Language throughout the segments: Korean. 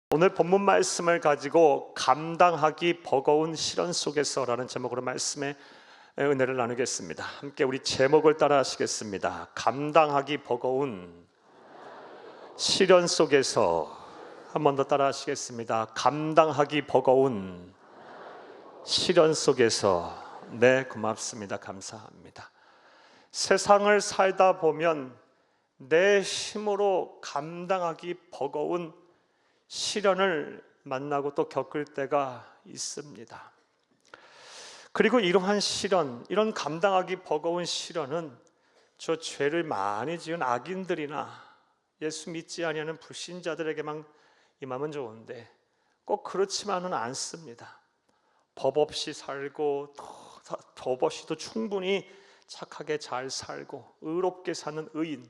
오늘 본문 말씀을 가지고 감당하기 버거운 시련 속에서라는 제목으로 말씀의 은혜를 나누겠습니다. 함께 우리 제목을 따라 하시겠습니다. 감당하기 버거운 시련 속에서. 한 번 더 따라 하시겠습니다. 감당하기 버거운 시련 속에서. 네, 고맙습니다. 감사합니다. 세상을 살다 보면 내 힘으로 감당하기 버거운 시련을 만나고 또 겪을 때가 있습니다. 그리고 이러한 시련, 이런 감당하기 버거운 시련은 저 죄를 많이 지은 악인들이나 예수 믿지 아니하는 불신자들에게만 임하면 좋은데 꼭 그렇지만은 않습니다. 법 없이 살고 법 없이도 충분히 착하게 잘 살고 의롭게 사는 의인,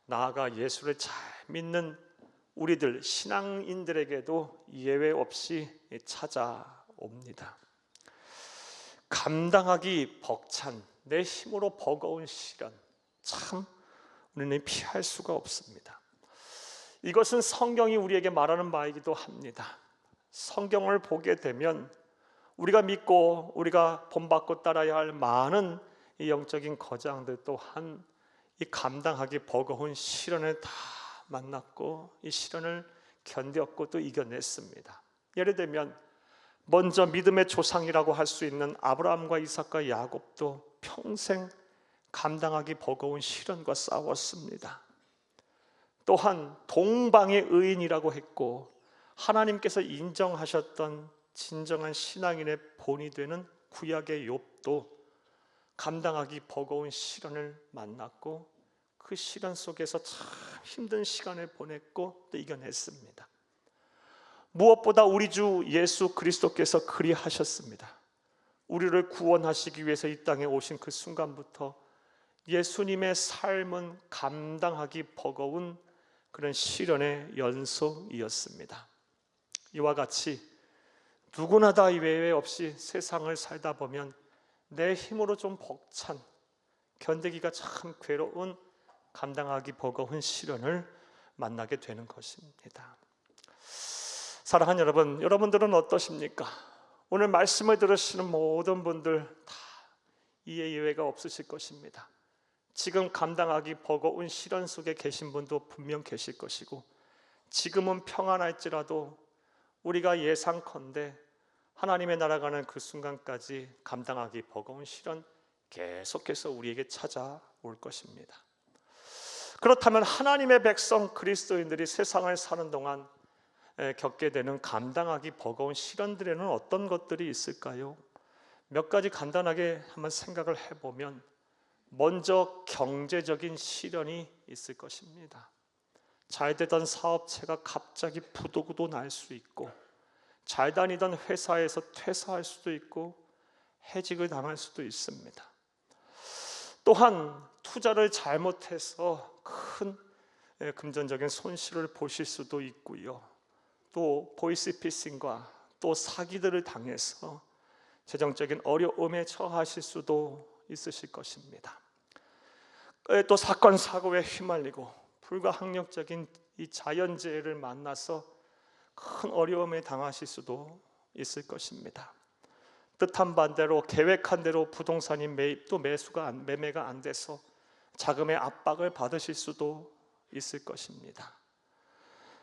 나아가 예수를 잘 믿는 우리들 신앙인들에게도 예외 없이 찾아옵니다. 감당하기 벅찬 내 힘으로 버거운 시련, 참 우리는 피할 수가 없습니다. 이것은 성경이 우리에게 말하는 바이기도 합니다. 성경을 보게 되면 우리가 믿고 우리가 본받고 따라야 할 많은 이 영적인 거장들 또한 이 감당하기 버거운 시련을 다 만났고 이 시련을 견뎠고 또 이겨냈습니다. 예를 들면 먼저 믿음의 조상이라고 할 수 있는 아브라함과 이삭과 야곱도 평생 감당하기 버거운 시련과 싸웠습니다. 또한 동방의 의인이라고 했고 하나님께서 인정하셨던 진정한 신앙인의 본이 되는 구약의 욥도 감당하기 버거운 시련을 만났고 그 시련 속에서 참 힘든 시간을 보냈고 또 이겨냈습니다. 무엇보다 우리 주 예수 그리스도께서 그리하셨습니다. 우리를 구원하시기 위해서 이 땅에 오신 그 순간부터 예수님의 삶은 감당하기 버거운 그런 시련의 연속이었습니다. 이와 같이 누구나 다 예외 없이 세상을 살다 보면 내 힘으로 좀 벅찬, 견디기가 참 괴로운, 감당하기 버거운 시련을 만나게 되는 것입니다. 사랑하는 여러분, 여러분들은 어떠십니까? 오늘 말씀을 들으시는 모든 분들 다 이에 예외가 없으실 것입니다. 지금 감당하기 버거운 시련 속에 계신 분도 분명 계실 것이고 지금은 평안할지라도 우리가 예상컨대 하나님의 나라 가는 그 순간까지 감당하기 버거운 시련 계속해서 우리에게 찾아올 것입니다. 그렇다면 하나님의 백성 그리스도인들이 세상을 사는 동안 겪게 되는 감당하기 버거운 시련들에는 어떤 것들이 있을까요? 몇 가지 간단하게 한번 생각을 해보면 먼저 경제적인 시련이 있을 것입니다. 잘 되던 사업체가 갑자기 부도도 날 수 있고 잘 다니던 회사에서 퇴사할 수도 있고 해직을 당할 수도 있습니다. 또한 투자를 잘못해서 큰 금전적인 손실을 보실 수도 있고요. 또 보이스피싱과 또 사기들을 당해서 재정적인 어려움에 처하실 수도 있으실 것입니다. 또 사건 사고에 휘말리고 불가항력적인 이 자연재해를 만나서 큰 어려움에 당하실 수도 있을 것입니다. 뜻한 반대로 계획한 대로 부동산이 매매가 안 돼서 자금의 압박을 받으실 수도 있을 것입니다.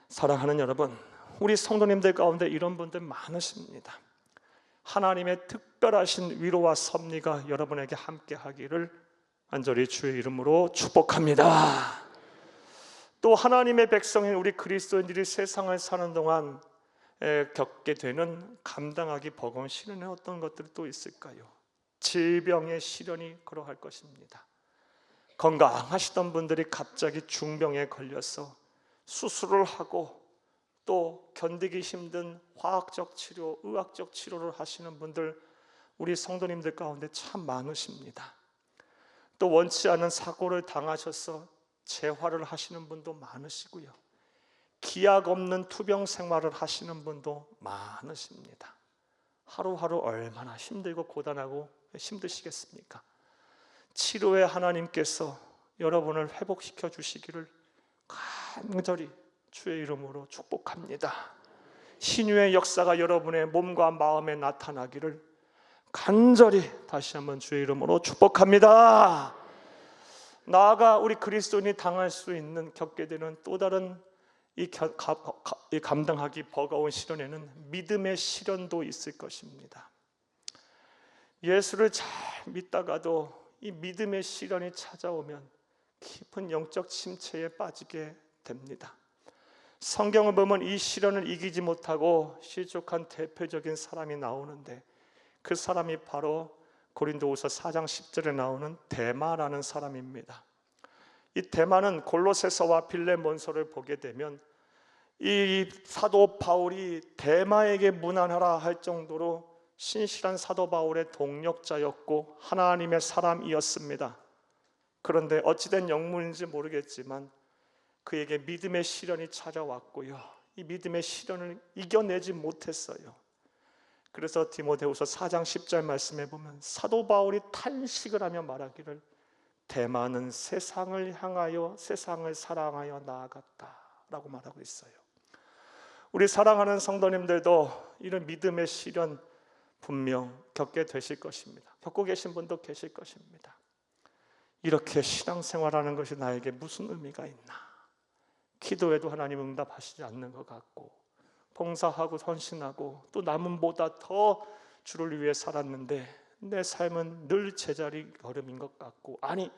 사랑하는 여러분, 우리 성도님들 가운데 이런 분들 많으십니다. 하나님의 특별하신 위로와 섭리가 여러분에게 함께 하기를 간절히 주의 이름으로 축복합니다. 또 하나님의 백성인 우리 그리스도인들이 세상을 사는 동안 겪게 되는 감당하기 버거운 시련에 어떤 것들이 또 있을까요? 질병의 시련이 그러할 것입니다. 건강하시던 분들이 갑자기 중병에 걸려서 수술을 하고 또 견디기 힘든 화학적 치료, 의학적 치료를 하시는 분들 우리 성도님들 가운데 참 많으십니다. 또 원치 않은 사고를 당하셔서 재활을 하시는 분도 많으시고요. 기약 없는 투병 생활을 하시는 분도 많으십니다. 하루하루 얼마나 힘들고 고단하고 힘드시겠습니까? 치료의 하나님께서 여러분을 회복시켜 주시기를 간절히 주의 이름으로 축복합니다. 신유의 역사가 여러분의 몸과 마음에 나타나기를 간절히 다시 한번 주의 이름으로 축복합니다. 나아가 우리 그리스도인이 당할 수 있는, 겪게 되는 또 다른 이 감당하기 버거운 시련에는 믿음의 시련도 있을 것입니다. 예수를 잘 믿다가도 이 믿음의 시련이 찾아오면 깊은 영적 침체에 빠지게 됩니다. 성경을 보면 이 시련을 이기지 못하고 실족한 대표적인 사람이 나오는데, 그 사람이 바로 고린도후서 4장 10절에 나오는 데마라는 사람입니다. 이 데마는 골로새서와 빌레몬서를 보게 되면 이 사도 바울이 데마에게 문안하라 할 정도로 신실한 사도 바울의 동력자였고 하나님의 사람이었습니다. 그런데 어찌된 영문인지 모르겠지만 그에게 믿음의 시련이 찾아왔고요, 이 믿음의 시련을 이겨내지 못했어요. 그래서 디모데후서 4장 10절 말씀에 보면 사도 바울이 탄식을 하며 말하기를 데마는 세상을 향하여 세상을 사랑하여 나아갔다라고 말하고 있어요. 우리 사랑하는 성도님들도 이런 믿음의 시련 분명 겪게 되실 것입니다. 겪고 계신 분도 계실 것입니다. 이렇게 신앙생활하는 것이 나에게 무슨 의미가 있나? 기도해도 하나님 응답하시지 않는 것 같고, 봉사하고 헌신하고 또 남은보다 더 주를 위해 살았는데 내 삶은 늘 제자리 걸음인 것 같고, 아니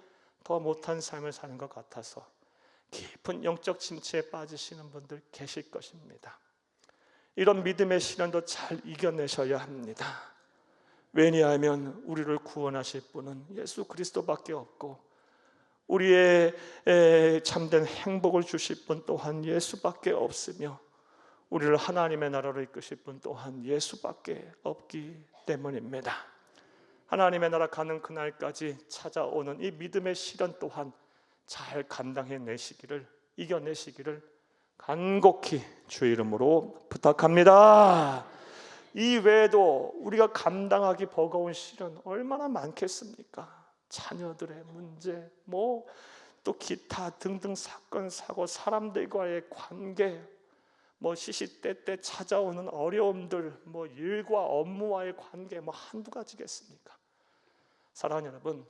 더 못한 삶을 사는 것 같아서 깊은 영적 침체에 빠지시는 분들 계실 것입니다. 이런 믿음의 시련도 잘 이겨내셔야 합니다. 왜냐하면 우리를 구원하실 분은 예수 그리스도밖에 없고, 우리의 참된 행복을 주실 분 또한 예수밖에 없으며, 우리를 하나님의 나라로 이끄실 분 또한 예수밖에 없기 때문입니다. 하나님의 나라 가는 그날까지 찾아오는 이 믿음의 시련 또한 잘 감당해내시기를, 이겨내시기를 간곡히 주의 이름으로 부탁합니다. 이 외에도 우리가 감당하기 버거운 시련 얼마나 많겠습니까? 자녀들의 문제, 또 기타 등등 사건, 사고, 사람들과의 관계, 시시때때 찾아오는 어려움들, 일과 업무와의 관계, 한두 가지겠습니까? 사랑하는 여러분,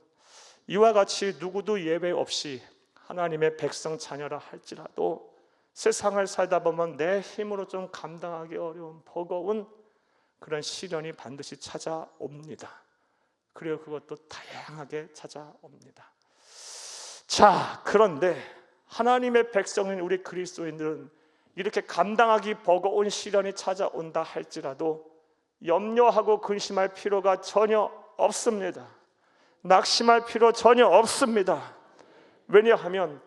이와 같이 누구도 예외 없이 하나님의 백성 자녀라 할지라도 세상을 살다 보면 내 힘으로 좀 감당하기 어려운 버거운 그런 시련이 반드시 찾아옵니다. 그리고 그것도 다양하게 찾아옵니다. 자, 그런데 하나님의 백성인 우리 그리스도인들은 이렇게 감당하기 버거운 시련이 찾아온다 할지라도 염려하고 근심할 필요가 전혀 없습니다. 낙심할 필요 전혀 없습니다. 왜냐하면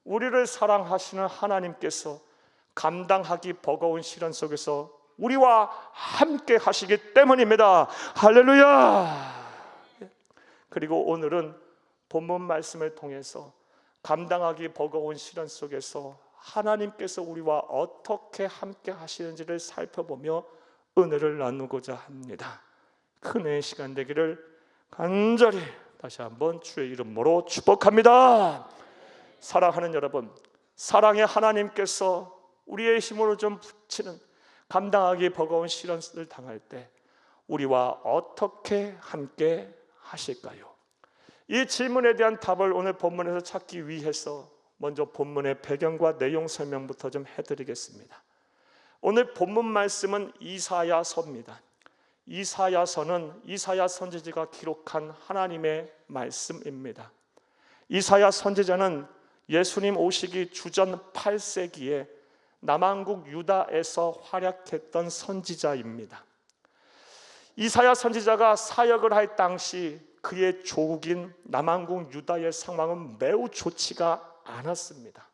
우리를 사랑하시는 하나님께서 감당하기 버거운 시련 속에서 우리와 함께 하시기 때문입니다. 할렐루야. 그리고 오늘은 본문 말씀을 통해서 감당하기 버거운 시련 속에서 하나님께서 우리와 어떻게 함께 하시는지를 살펴보며 은혜를 나누고자 합니다. 큰의 시간 되기를 간절히 다시 한번 주의 이름으로 축복합니다. 사랑하는 여러분, 사랑의 하나님께서 우리의 힘으로 좀 붙이는 감당하기 버거운 시련을 당할 때 우리와 어떻게 함께 하실까요? 이 질문에 대한 답을 오늘 본문에서 찾기 위해서 먼저 본문의 배경과 내용 설명부터 좀 해드리겠습니다. 오늘 본문 말씀은 이사야서입니다. 이사야서는 이사야 선지자가 기록한 하나님의 말씀입니다. 이사야 선지자는 예수님 오시기 주전 8세기에 남한국 유다에서 활약했던 선지자입니다. 이사야 선지자가 사역을 할 당시 그의 조국인 남한국 유다의 상황은 매우 좋지가 않았습니다.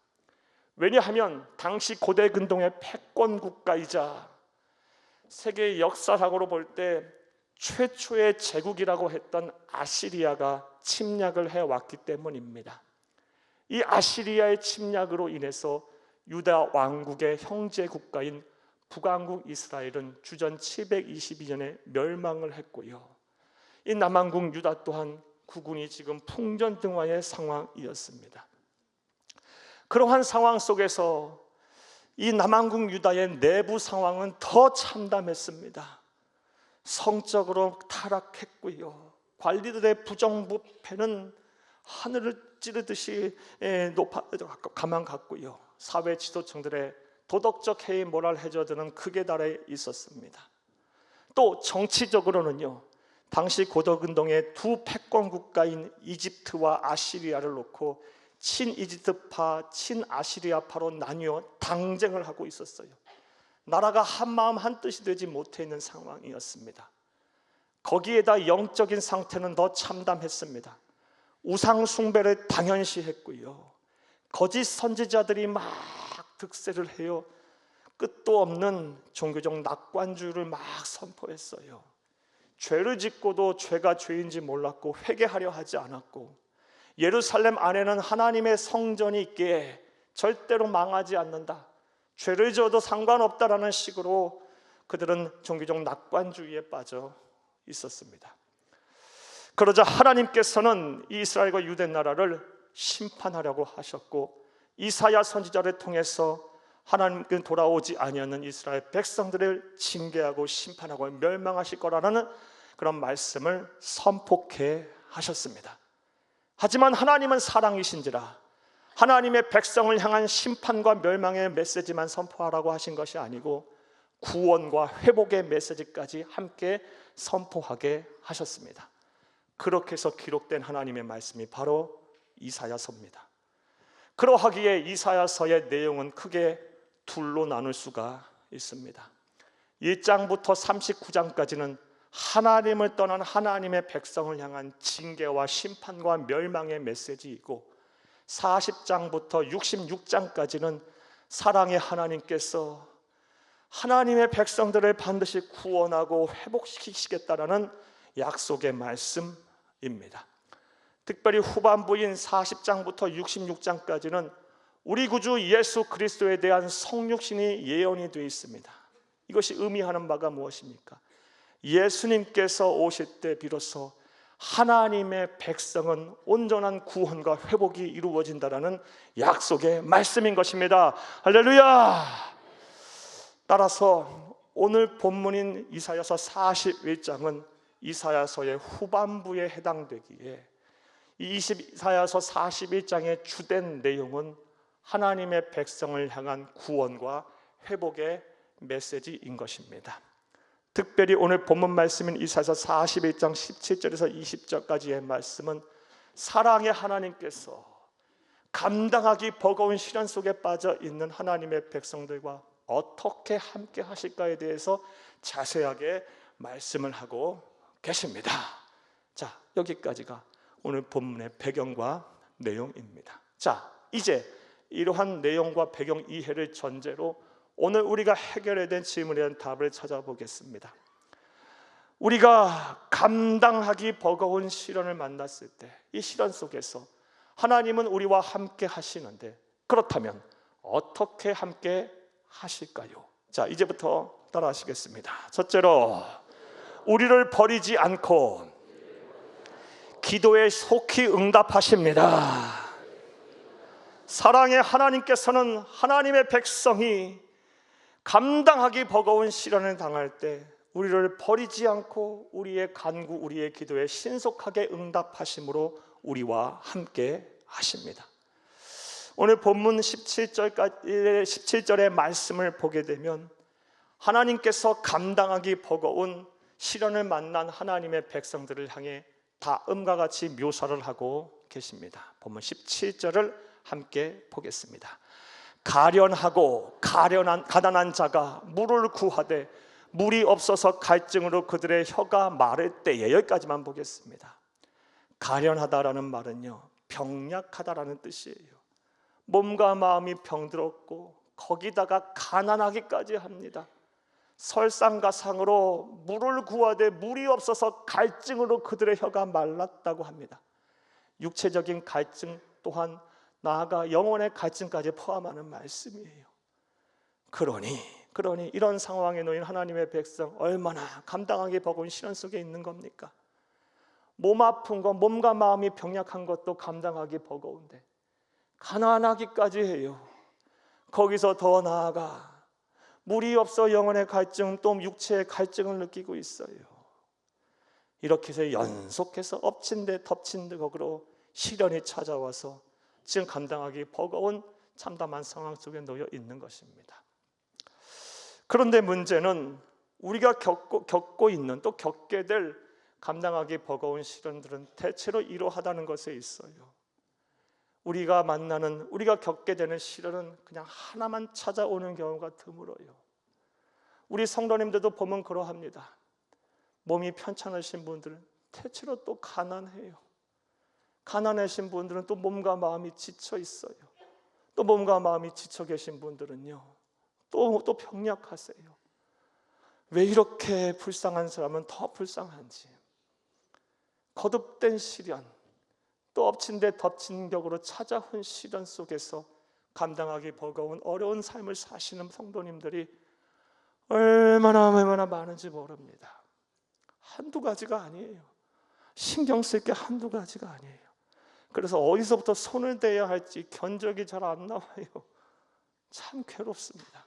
왜냐하면 당시 고대 근동의 패권 국가이자 세계 역사상으로 볼 때 최초의 제국이라고 했던 아시리아가 침략을 해왔기 때문입니다. 이 아시리아의 침략으로 인해서 유다 왕국의 형제 국가인 북왕국 이스라엘은 주전 722년에 멸망을 했고요, 이 남한국 유다 또한 국군이 지금 풍전등화의 상황이었습니다. 그러한 상황 속에서 이 남한국 유다의 내부 상황은 더 참담했습니다. 성적으로 타락했고요, 관리들의 부정부패는 하늘을 찌르듯이 가만 갔고요, 사회 지도층들의 도덕적 해이 모랄 해저드는 극에 달해 있었습니다. 또 정치적으로는요, 당시 고덕운동의 두 패권 국가인 이집트와 아시리아를 놓고 친이집트파, 친아시리아파로 나뉘어 당쟁을 하고 있었어요. 나라가 한마음 한뜻이 되지 못해 있는 상황이었습니다. 거기에다 영적인 상태는 더 참담했습니다. 우상 숭배를 당연시했고요, 거짓 선지자들이 막 득세를 해요. 끝도 없는 종교적 낙관주의를 막 선포했어요. 죄를 짓고도 죄가 죄인지 몰랐고 회개하려 하지 않았고, 예루살렘 안에는 하나님의 성전이 있기에 절대로 망하지 않는다, 죄를 지어도 상관없다라는 식으로 그들은 종교적 낙관주의에 빠져 있었습니다. 그러자 하나님께서는 이스라엘과 유대 나라를 심판하려고 하셨고, 이사야 선지자를 통해서 하나님께 돌아오지 아니하는 이스라엘 백성들을 징계하고 심판하고 멸망하실 거라는 그런 말씀을 선포케 하셨습니다. 하지만 하나님은 사랑이신지라 하나님의 백성을 향한 심판과 멸망의 메시지만 선포하라고 하신 것이 아니고 구원과 회복의 메시지까지 함께 선포하게 하셨습니다. 그렇게 해서 기록된 하나님의 말씀이 바로 이사야서입니다. 그러하기에 이사야서의 내용은 크게 둘로 나눌 수가 있습니다. 1장부터 39장까지는 하나님을 떠난 하나님의 백성을 향한 징계와 심판과 멸망의 메시지이고, 40장부터 66장까지는 사랑의 하나님께서 하나님의 백성들을 반드시 구원하고 회복시키시겠다라는 약속의 말씀입니다. 특별히 후반부인 40장부터 66장까지는 우리 구주 예수 그리스도에 대한 성육신이 예언이 되어 있습니다. 이것이 의미하는 바가 무엇입니까? 예수님께서 오실 때 비로소 하나님의 백성은 온전한 구원과 회복이 이루어진다라는 약속의 말씀인 것입니다. 할렐루야! 따라서 오늘 본문인 이사야서 41장은 이사야서의 후반부에 해당되기에 이 이사야서 41장의 주된 내용은 하나님의 백성을 향한 구원과 회복의 메시지인 것입니다. 특별히 오늘 본문 말씀인 이사야서 41장 17절에서 20절까지의 말씀은 사랑의 하나님께서 감당하기 버거운 시련 속에 빠져 있는 하나님의 백성들과 어떻게 함께 하실까에 대해서 자세하게 말씀을 하고 계십니다. 자, 여기까지가 오늘 본문의 배경과 내용입니다. 자, 이제 이러한 내용과 배경 이해를 전제로 오늘 우리가 해결해야 될 질문에 대한 답을 찾아보겠습니다. 우리가 감당하기 버거운 시련을 만났을 때 이 시련 속에서 하나님은 우리와 함께 하시는데, 그렇다면 어떻게 함께 하실까요? 자, 이제부터 따라 하시겠습니다. 첫째로, 우리를 버리지 않고 기도에 속히 응답하십니다. 사랑의 하나님께서는 하나님의 백성이 감당하기 버거운 시련을 당할 때 우리를 버리지 않고 우리의 간구, 우리의 기도에 신속하게 응답하심으로 우리와 함께 하십니다. 오늘 본문 17절의 말씀을 보게 되면 하나님께서 감당하기 버거운 시련을 만난 하나님의 백성들을 향해 다음과 같이 묘사를 하고 계십니다. 본문 17절을 함께 보겠습니다. 가련하고 가난한 자가 물을 구하되 물이 없어서 갈증으로 그들의 혀가 마를 때에, 여기까지만 보겠습니다. 가련하다라는 말은요, 병약하다라는 뜻이에요. 몸과 마음이 병들었고 거기다가 가난하기까지 합니다. 설상가상으로 물을 구하되 물이 없어서 갈증으로 그들의 혀가 말랐다고 합니다. 육체적인 갈증 또한 나아가 영혼의 갈증까지 포함하는 말씀이에요. 그러니 이런 상황에 놓인 하나님의 백성 얼마나 감당하기 버거운 시련 속에 있는 겁니까? 몸 아픈 것, 몸과 마음이 병약한 것도 감당하기 버거운데 가난하기까지 해요. 거기서 더 나아가 물이 없어 영혼의 갈증, 또 육체의 갈증을 느끼고 있어요. 이렇게 해서 연속해서 엎친 데 덮친 데 거기로 시련이 찾아와서 지금 감당하기 버거운 참담한 상황 속에 놓여 있는 것입니다. 그런데 문제는 우리가 겪고 있는, 또 겪게 될 감당하기 버거운 시련들은 대체로 이러하다는 것에 있어요. 우리가 겪게 되는 시련은 그냥 하나만 찾아오는 경우가 드물어요. 우리 성도님들도 보면 그러합니다. 몸이 편찮으신 분들은 대체로 또 가난해요. 가난하신 분들은 또 몸과 마음이 지쳐 있어요. 또 몸과 마음이 지쳐 계신 분들은요, 또 병약하세요. 왜 이렇게 불쌍한 사람은 더 불쌍한지, 거듭된 시련, 또 엎친 데 덮친 격으로 찾아온 시련 속에서 감당하기 버거운 어려운 삶을 사시는 성도님들이 얼마나 많은지 모릅니다. 한두 가지가 아니에요. 신경 쓸 게 한두 가지가 아니에요. 그래서 어디서부터 손을 대야 할지 견적이 잘 안 나와요. 참 괴롭습니다.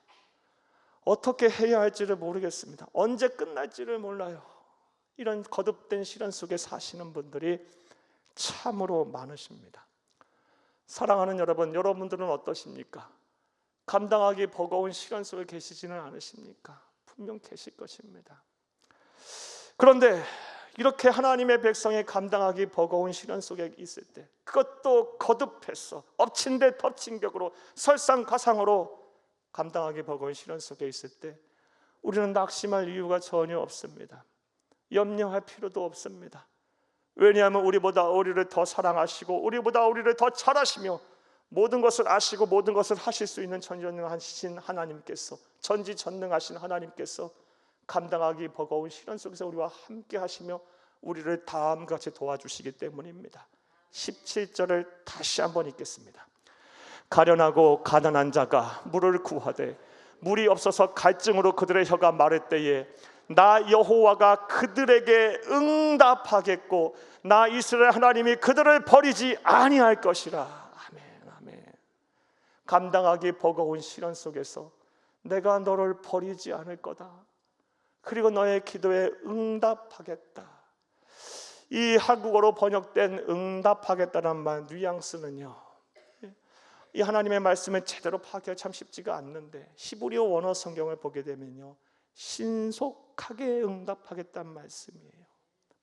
어떻게 해야 할지를 모르겠습니다. 언제 끝날지를 몰라요. 이런 거듭된 시련 속에 사시는 분들이 참으로 많으십니다. 사랑하는 여러분, 여러분들은 어떠십니까? 감당하기 버거운 시련 속에 계시지는 않으십니까? 분명 계실 것입니다. 그런데 이렇게 하나님의 백성이 감당하기 버거운 시련 속에 있을 때, 그것도 거듭해서 엎친 데 덮친 격으로 설상가상으로 감당하기 버거운 시련 속에 있을 때 우리는 낙심할 이유가 전혀 없습니다. 염려할 필요도 없습니다. 왜냐하면 우리보다 우리를 더 사랑하시고 우리보다 우리를 더 잘 아시며 모든 것을 아시고 모든 것을 하실 수 있는 전지전능하신 하나님께서, 전지전능하신 하나님께서 감당하기 버거운 시련 속에서 우리와 함께 하시며 우리를 다음과 같이 도와주시기 때문입니다. 17절을 다시 한번 읽겠습니다. 가련하고 가난한 자가 물을 구하되 물이 없어서 갈증으로 그들의 혀가 마를 때에 나 여호와가 그들에게 응답하겠고 나 이스라엘 하나님이 그들을 버리지 아니할 것이라. 아멘, 아멘. 감당하기 버거운 시련 속에서 내가 너를 버리지 않을 거다. 그리고 너의 기도에 응답하겠다. 이 한국어로 번역된 응답하겠다는 말 뉘앙스는요, 이 하나님의 말씀을 제대로 파악하기가 참 쉽지가 않는데 히브리어 원어 성경을 보게 되면요, 신속하게 응답하겠다는 말씀이에요.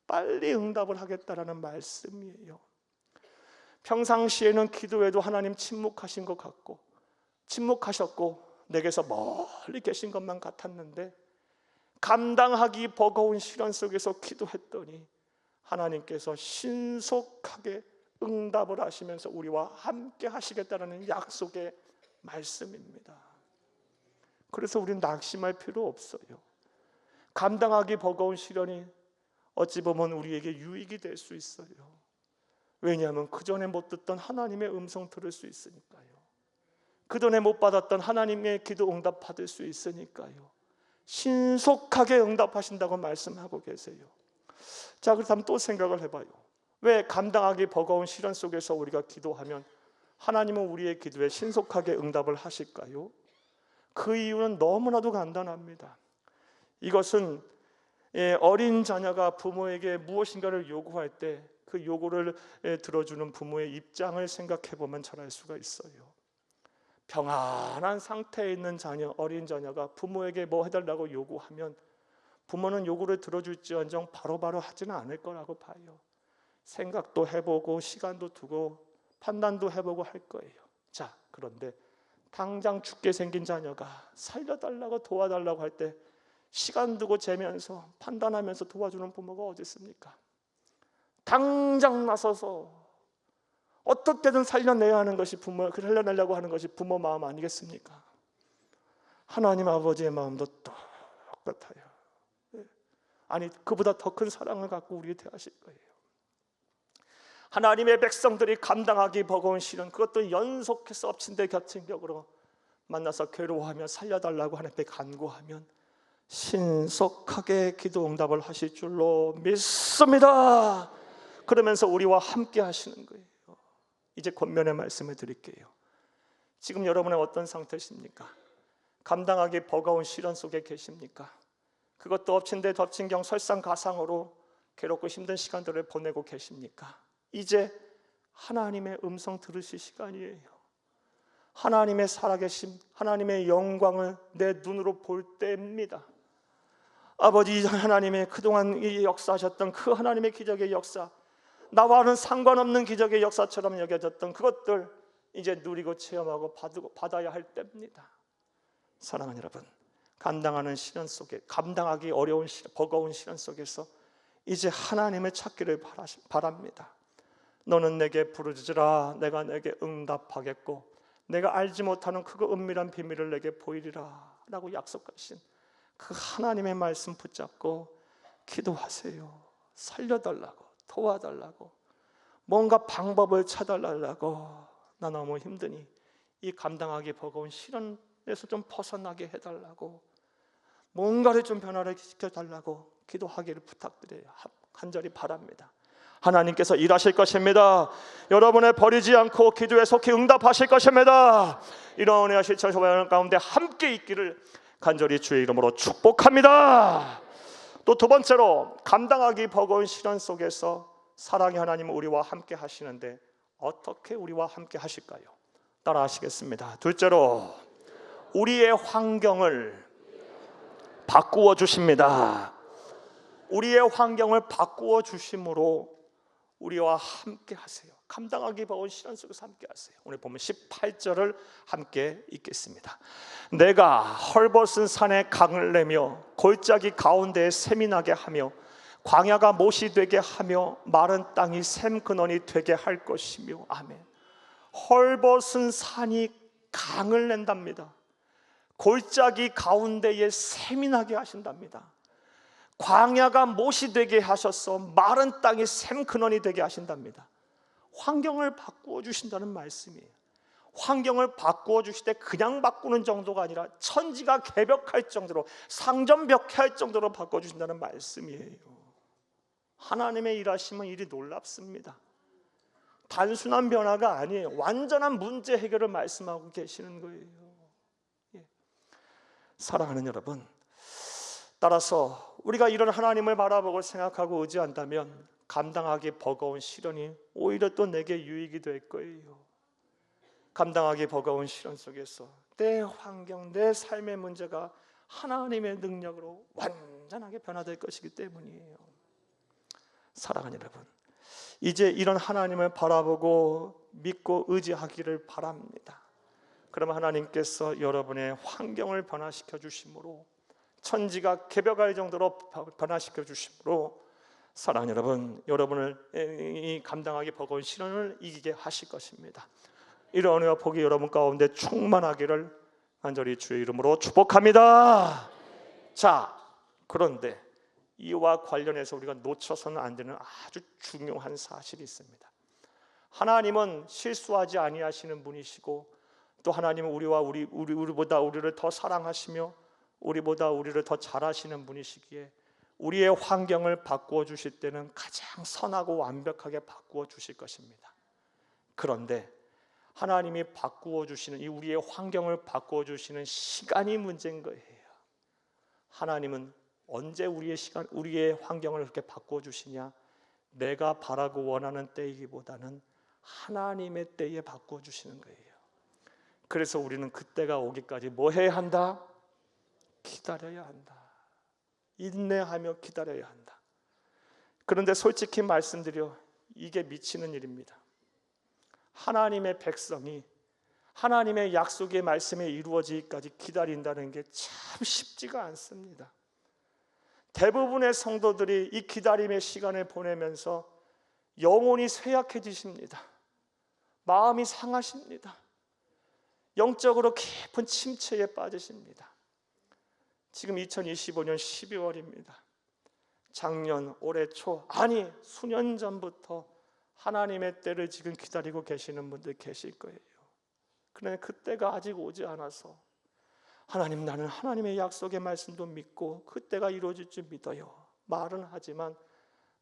빨리 응답을 하겠다라는 말씀이에요. 평상시에는 기도에도 하나님 침묵하신 것 같고 침묵하셨고 내게서 멀리 계신 것만 같았는데 감당하기 버거운 시련 속에서 기도했더니 하나님께서 신속하게 응답을 하시면서 우리와 함께 하시겠다는 약속의 말씀입니다. 그래서 우리는 낙심할 필요 없어요. 감당하기 버거운 시련이 어찌 보면 우리에게 유익이 될 수 있어요. 왜냐하면 그전에 못 듣던 하나님의 음성 들을 수 있으니까요. 그전에 못 받았던 하나님의 기도 응답 받을 수 있으니까요. 신속하게 응답하신다고 말씀하고 계세요. 자, 그렇다면 또 생각을 해봐요. 왜 감당하기 버거운 시련 속에서 우리가 기도하면 하나님은 우리의 기도에 신속하게 응답을 하실까요? 그 이유는 너무나도 간단합니다. 이것은 어린 자녀가 부모에게 무엇인가를 요구할 때 그 요구를 들어주는 부모의 입장을 생각해 보면 잘 알 수가 있어요. 평안한 상태에 있는 자녀, 어린 자녀가 부모에게 뭐 해달라고 요구하면 부모는 요구를 들어줄지언정 바로바로 하지는 않을 거라고 봐요. 생각도 해보고 시간도 두고 판단도 해보고 할 거예요. 자, 그런데 당장 죽게 생긴 자녀가 살려달라고 도와달라고 할 때 시간 두고 재면서 판단하면서 도와주는 부모가 어디 있습니까? 당장 나서서 어떻게든 살려내야 하는 것이 살려내려고 하는 것이 부모 마음 아니겠습니까? 하나님 아버지의 마음도 똑같아요. 아니, 그보다 더 큰 사랑을 갖고 우리에 대하실 거예요. 하나님의 백성들이 감당하기 버거운 시련, 그것도 연속해서 엎친 데 겹친 격으로 만나서 괴로워하며 살려달라고 하나님께 간구하면 신속하게 기도 응답을 하실 줄로 믿습니다. 그러면서 우리와 함께 하시는 거예요. 이제 권면의 말씀을 드릴게요. 지금 여러분의 어떤 상태십니까? 감당하기 버거운 시련 속에 계십니까? 그것도 엎친 데 덮친 경 설상가상으로 괴롭고 힘든 시간들을 보내고 계십니까? 이제 하나님의 음성 들으실 시간이에요. 하나님의 살아계심, 하나님의 영광을 내 눈으로 볼 때입니다. 아버지 하나님의 그동안 역사하셨던 그 하나님의 기적의 역사, 나와는 상관없는 기적의 역사처럼 여겨졌던 그것들 이제 누리고 체험하고 받아야 할 때입니다. 사랑하는 여러분, 감당하는 시련 속에, 감당하기 어려운 버거운 시련 속에서 이제 하나님을 찾기를 바랍니다. 너는 내게 부르짖으라, 내가 내게 응답하겠고 내가 알지 못하는 그거 은밀한 비밀을 내게 보이리라 라고 약속하신 그 하나님의 말씀 붙잡고 기도하세요. 살려달라고, 도와달라고, 뭔가 방법을 찾아달라고. 나 너무 힘드니 이 감당하기 버거운 시련에서 좀 벗어나게 해달라고, 뭔가를 좀 변화를 시켜달라고 기도하기를 부탁드려요. 간절히 바랍니다. 하나님께서 일하실 것입니다. 여러분을 버리지 않고 기도에 속히 응답하실 것입니다. 이런 은혜와 실천의 가운데 함께 있기를 간절히 주의 이름으로 축복합니다. 또 두 번째로, 감당하기 버거운 시련 속에서 사랑의 하나님은 우리와 함께 하시는데 어떻게 우리와 함께 하실까요? 따라 하시겠습니다. 둘째로, 우리의 환경을 바꾸어 주십니다. 우리의 환경을 바꾸어 주심으로 우리와 함께 하세요. 감당하기 버거운 시련 속에서 함께 하세요. 오늘 보면 18절을 함께 읽겠습니다. 내가 헐벗은 산에 강을 내며 골짜기 가운데에 샘이 나게 하며 광야가 못이 되게 하며 마른 땅이 샘 근원이 되게 할 것이며. 아멘. 헐벗은 산이 강을 낸답니다. 골짜기 가운데에 샘이 나게 하신답니다. 광야가 못이 되게 하셔서 마른 땅이 샘 근원이 되게 하신답니다. 환경을 바꾸어 주신다는 말씀이에요. 환경을 바꾸어 주실 때 그냥 바꾸는 정도가 아니라 천지가 개벽할 정도로, 상전벽해할 정도로 바꾸어 주신다는 말씀이에요. 하나님의 일하심은 일이 놀랍습니다. 단순한 변화가 아니에요. 완전한 문제 해결을 말씀하고 계시는 거예요. 사랑하는 여러분, 따라서 우리가 이런 하나님을 바라보고 생각하고 의지한다면 감당하기 버거운 시련이 오히려 또 내게 유익이 될 거예요. 감당하기 버거운 시련 속에서 내 환경, 내 삶의 문제가 하나님의 능력으로 완전하게 변화될 것이기 때문이에요. 사랑하는 여러분, 이제 이런 하나님을 바라보고 믿고 의지하기를 바랍니다. 그러면 하나님께서 여러분의 환경을 변화시켜 주심으로, 천지가 개벽할 정도로 변화시켜 주심으로, 사랑하는 여러분, 여러분을 이 감당하기 버거운 시련을 이기게 하실 것입니다. 이런 은혜와 복이 여러분 가운데 충만하기를 간절히 주의 이름으로 축복합니다. 자, 그런데 이와 관련해서 우리가 놓쳐서는 안 되는 아주 중요한 사실이 있습니다. 하나님은 실수하지 아니하시는 분이시고, 또 하나님은 우리보다 우리를 더 사랑하시며 우리보다 우리를 더 잘하시는 분이시기에 우리의 환경을 바꾸어 주실 때는 가장 선하고 완벽하게 바꾸어 주실 것입니다. 그런데 하나님이 바꾸어 주시는, 이 우리의 환경을 바꾸어 주시는 시간이 문제인 거예요. 하나님은 언제 우리의 환경을 그렇게 바꾸어 주시냐? 내가 바라고 원하는 때이기보다는 하나님의 때에 바꾸어 주시는 거예요. 그래서 우리는 그때가 오기까지 뭐 해야 한다? 기다려야 한다. 인내하며 기다려야 한다. 그런데 솔직히 말씀드려, 이게 미치는 일입니다. 하나님의 백성이 하나님의 약속의 말씀이 이루어지기까지 기다린다는 게 참 쉽지가 않습니다. 대부분의 성도들이 이 기다림의 시간을 보내면서 영혼이 쇠약해지십니다. 마음이 상하십니다. 영적으로 깊은 침체에 빠지십니다. 지금 2025년 12월입니다. 작년, 올해 초, 아니 수년 전부터 하나님의 때를 지금 기다리고 계시는 분들 계실 거예요. 그런데 그때가 아직 오지 않아서, 하나님, 나는 하나님의 약속의 말씀도 믿고 그때가 이루어질 줄 믿어요, 말은 하지만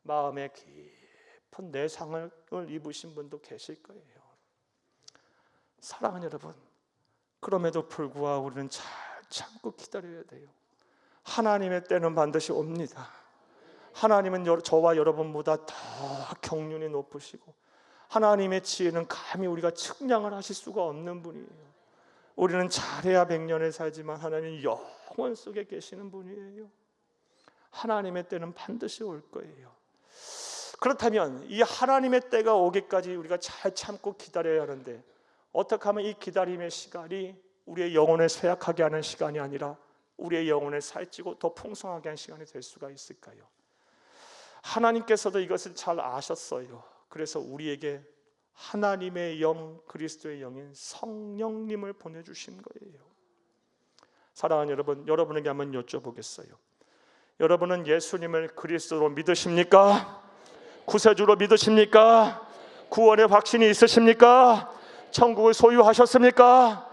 마음에 깊은 내상을 입으신 분도 계실 거예요. 사랑하는 여러분, 그럼에도 불구하고 우리는 잘 참고 기다려야 돼요. 하나님의 때는 반드시 옵니다. 하나님은 저와 여러분보다 더 경륜이 높으시고 하나님의 지혜는 감히 우리가 측량을 하실 수가 없는 분이에요. 우리는 잘해야 100년을 살지만 하나님은 영원 속에 계시는 분이에요. 하나님의 때는 반드시 올 거예요. 그렇다면 이 하나님의 때가 오기까지 우리가 잘 참고 기다려야 하는데, 어떻게 하면 이 기다림의 시간이 우리의 영혼을 쇠약하게 하는 시간이 아니라 우리의 영혼을 살찌고 더 풍성하게 하는 시간이 될 수가 있을까요? 하나님께서도 이것을 잘 아셨어요. 그래서 우리에게 하나님의 영, 그리스도의 영인 성령님을 보내주신 거예요. 사랑하는 여러분, 여러분에게 한번 여쭤보겠어요. 여러분은 예수님을 그리스도로 믿으십니까? 구세주로 믿으십니까? 구원의 확신이 있으십니까? 천국을 소유하셨습니까?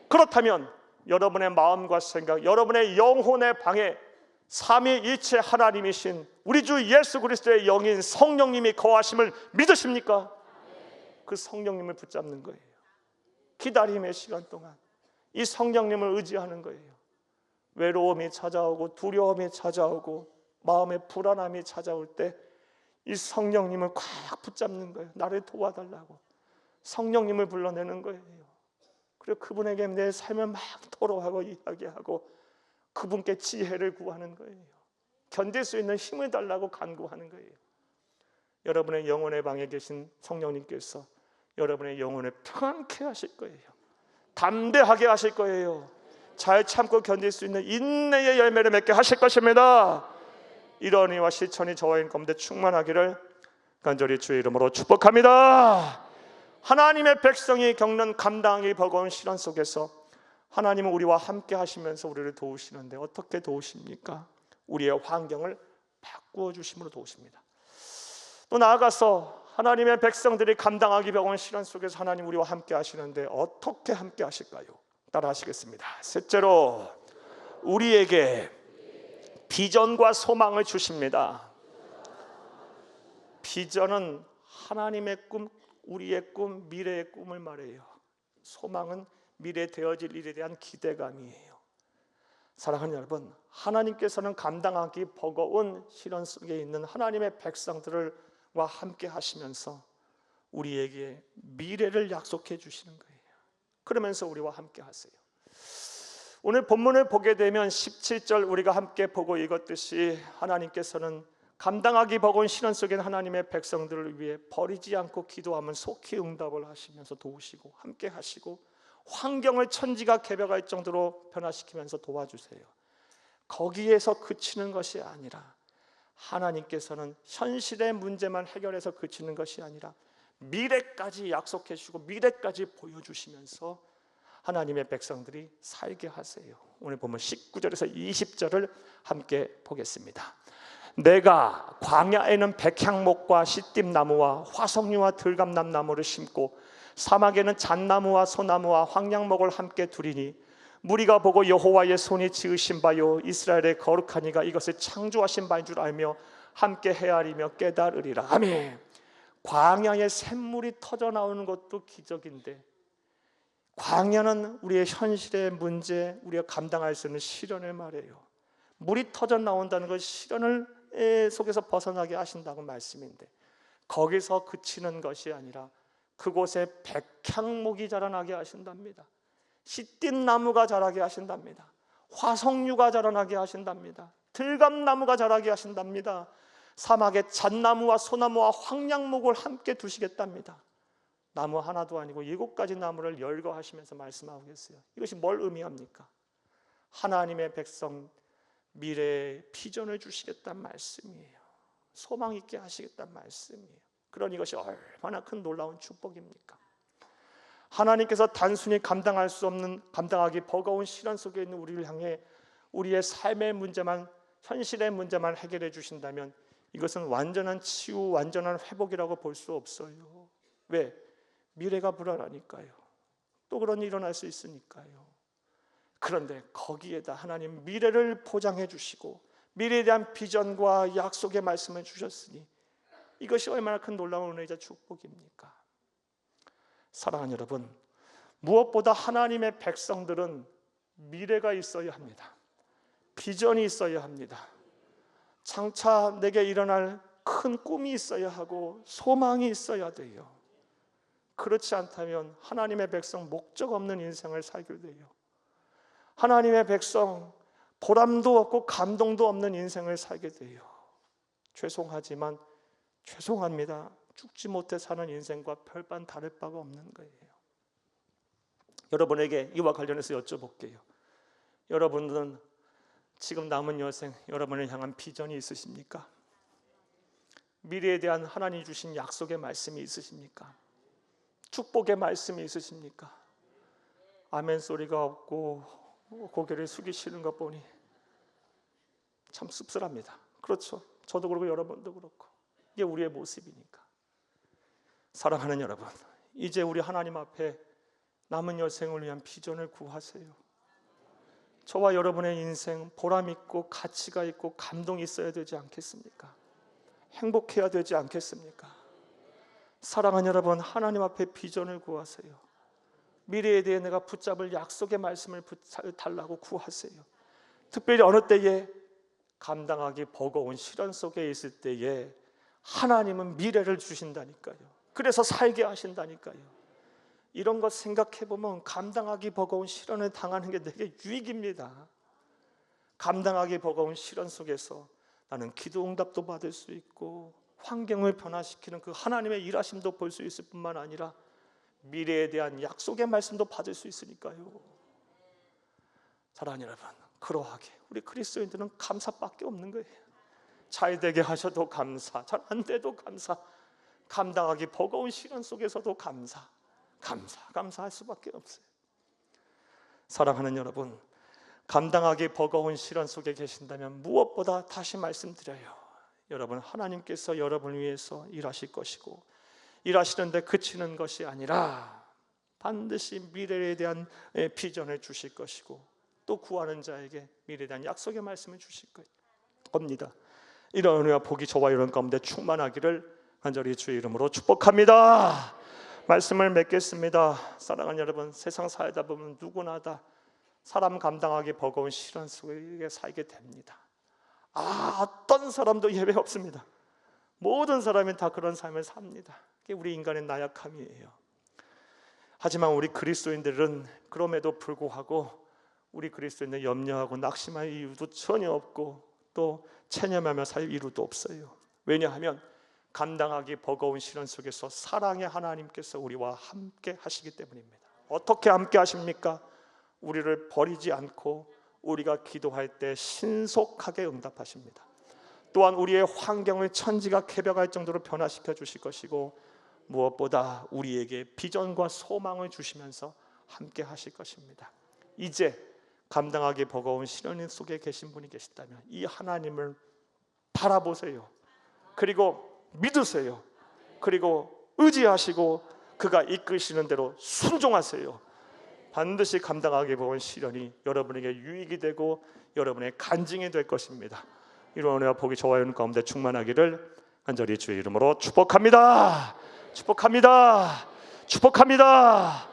그렇다면 여러분의 마음과 생각, 여러분의 영혼의 방에 삼위일체 하나님이신 우리 주 예수 그리스도의 영인 성령님이 거하심을 믿으십니까? 그 성령님을 붙잡는 거예요. 기다림의 시간 동안 이 성령님을 의지하는 거예요. 외로움이 찾아오고 두려움이 찾아오고 마음의 불안함이 찾아올 때 이 성령님을 꽉 붙잡는 거예요. 나를 도와달라고 성령님을 불러내는 거예요. 그리고 그분에게 내 삶을 막 토로하고 이야기하고 그분께 지혜를 구하는 거예요. 견딜 수 있는 힘을 달라고 간구하는 거예요. 여러분의 영혼의 방에 계신 성령님께서 여러분의 영혼을 평안케 하실 거예요. 담대하게 하실 거예요. 잘 참고 견딜 수 있는 인내의 열매를 맺게 하실 것입니다. 이런 의와 실천이 저와 가운데 충만하기를 간절히 주의 이름으로 축복합니다. 하나님의 백성이 겪는 감당하기 버거운 시련 속에서 하나님은 우리와 함께 하시면서 우리를 도우시는데 어떻게 도우십니까? 우리의 환경을 바꾸어 주심으로 도우십니다. 또 나아가서 하나님의 백성들이 감당하기 버거운 시련 속에서 하나님 우리와 함께 하시는데 어떻게 함께 하실까요? 따라 하시겠습니다. 셋째로 우리에게 비전과 소망을 주십니다. 비전은 하나님의 꿈, 우리의 꿈, 미래의 꿈을 말해요. 소망은 미래 되어질 일에 대한 기대감이에요. 사랑하는 여러분, 하나님께서는 감당하기 버거운 시련 속에 있는 하나님의 백성들과 함께 하시면서 우리에게 미래를 약속해 주시는 거예요. 그러면서 우리와 함께 하세요. 오늘 본문을 보게 되면 17절 우리가 함께 보고 읽었듯이 하나님께서는 감당하기 버거운 시련 속에 하나님의 백성들을 위해 버리지 않고 기도하면 속히 응답을 하시면서 도우시고 함께 하시고 환경을 천지가 개벽할 정도로 변화시키면서 도와주세요. 거기에서 그치는 것이 아니라 하나님께서는 현실의 문제만 해결해서 그치는 것이 아니라 미래까지 약속해 주시고 미래까지 보여주시면서 하나님의 백성들이 살게 하세요. 오늘 보면 19절에서 20절을 함께 보겠습니다. 내가 광야에는 백향목과 시띠나무와 화석류와 들감남나무를 심고 사막에는 잣나무와 소나무와 황량목을 함께 두리니 무리가 보고 여호와의 손이 지으신 바요 이스라엘의 거룩한 이가 이것을 창조하신 바인 줄 알며 함께 헤아리며 깨달으리라. 아멘. 광야에 샘물이 터져 나오는 것도 기적인데 광야는 우리의 현실의 문제, 우리가 감당할 수 있는 시련을 말해요. 물이 터져 나온다는 건 시련을 속에서 벗어나게 하신다고 말씀인데 거기서 그치는 것이 아니라 그곳에 백향목이 자라나게 하신답니다. 시띠나무가 자라게 하신답니다. 화석류가 자라나게 하신답니다. 들감나무가 자라게 하신답니다. 사막에 잣나무와 소나무와 황량목을 함께 두시겠답니다. 나무 하나도 아니고 7가지 나무를 열거하시면서 말씀하고 계세요. 이것이 뭘 의미합니까? 하나님의 백성 미래의 비전을 주시겠다는 말씀이에요. 소망 있게 하시겠다는 말씀이에요. 그러니 이것이 얼마나 큰 놀라운 축복입니까? 하나님께서 단순히 감당할 수 없는, 감당하기 버거운 시련 속에 있는 우리를 향해 우리의 삶의 문제만, 현실의 문제만 해결해 주신다면 이것은 완전한 치유, 완전한 회복이라고 볼 수 없어요. 왜? 미래가 불안하니까요. 또 그런 일이 일어날 수 있으니까요. 그런데 거기에다 하나님 미래를 보장해 주시고 미래에 대한 비전과 약속의 말씀을 주셨으니 이것이 얼마나 큰 놀라운 은혜이자 축복입니까? 사랑하는 여러분, 무엇보다 하나님의 백성들은 미래가 있어야 합니다. 비전이 있어야 합니다. 장차 내게 일어날 큰 꿈이 있어야 하고 소망이 있어야 돼요. 그렇지 않다면 하나님의 백성 목적 없는 인생을 살게 돼요. 하나님의 백성 보람도 없고 감동도 없는 인생을 살게 돼요. 죄송하지만 죄송합니다. 죽지 못해 사는 인생과 별반 다를 바가 없는 거예요. 여러분에게 이와 관련해서 여쭤볼게요. 여러분들은 지금 남은 여생 여러분을 향한 비전이 있으십니까? 미래에 대한 하나님 주신 약속의 말씀이 있으십니까? 축복의 말씀이 있으십니까? 아멘 소리가 없고 고개를 숙이시는 것 보니 참 씁쓸합니다. 그렇죠. 저도 그렇고 여러분도 그렇고 이게 우리의 모습이니까. 사랑하는 여러분, 이제 우리 하나님 앞에 남은 여생을 위한 비전을 구하세요. 저와 여러분의 인생 보람 있고 가치가 있고 감동이 있어야 되지 않겠습니까? 행복해야 되지 않겠습니까? 사랑하는 여러분, 하나님 앞에 비전을 구하세요. 미래에 대해 내가 붙잡을 약속의 말씀을 달라고 구하세요. 특별히 어느 때에 감당하기 버거운 시련 속에 있을 때에 하나님은 미래를 주신다니까요. 그래서 살게 하신다니까요. 이런 것 생각해 보면 감당하기 버거운 시련을 당하는 게 내게 유익입니다. 감당하기 버거운 시련 속에서 나는 기도 응답도 받을 수 있고 환경을 변화시키는 그 하나님의 일하심도 볼 수 있을 뿐만 아니라 미래에 대한 약속의 말씀도 받을 수 있으니까요. 사랑하는 여러분, 그러하게 우리 그리스도인들은 감사밖에 없는 거예요. 잘 되게 하셔도 감사, 잘 안 돼도 감사, 감당하기 버거운 시련 속에서도 감사할 수밖에 없어요. 사랑하는 여러분, 감당하기 버거운 시련 속에 계신다면 무엇보다 다시 말씀드려요. 여러분, 하나님께서 여러분을 위해서 일하실 것이고 일하시는데 그치는 것이 아니라 반드시 미래에 대한 비전을 주실 것이고 또 구하는 자에게 미래에 대한 약속의 말씀을 주실 겁니다. 이런 은혜와 복이 저와 여러분 가운데 충만하기를 간절히 주의 이름으로 축복합니다. 말씀을 맺겠습니다. 사랑하는 여러분, 세상 살다 보면 누구나 다 사람 감당하기 버거운 시련 속에 살게 됩니다. 어떤 사람도 예외 없습니다. 모든 사람이 다 그런 삶을 삽니다. 그게 우리 인간의 나약함이에요. 하지만 우리 그리스도인들은 그럼에도 불구하고 우리 그리스도인들 염려하고 낙심할 이유도 전혀 없고 또 체념하며 살 이유도 없어요. 왜냐하면 감당하기 버거운 시련 속에서 사랑의 하나님께서 우리와 함께 하시기 때문입니다. 어떻게 함께 하십니까? 우리를 버리지 않고 우리가 기도할 때 신속하게 응답하십니다. 또한 우리의 환경을 천지가 개벽할 정도로 변화시켜 주실 것이고 무엇보다 우리에게 비전과 소망을 주시면서 함께 하실 것입니다. 이제 감당하기 버거운 시련 속에 계신 분이 계시다면 이 하나님을 바라보세요. 그리고 믿으세요. 그리고 의지하시고 그가 이끄시는 대로 순종하세요. 반드시 감당하기 버거운 시련이 여러분에게 유익이 되고 여러분의 간증이 될 것입니다. 이런 은혜와 복이 저와 여러분 가운데 충만하기를 간절히 주의 이름으로 축복합니다. 축복합니다. 축복합니다.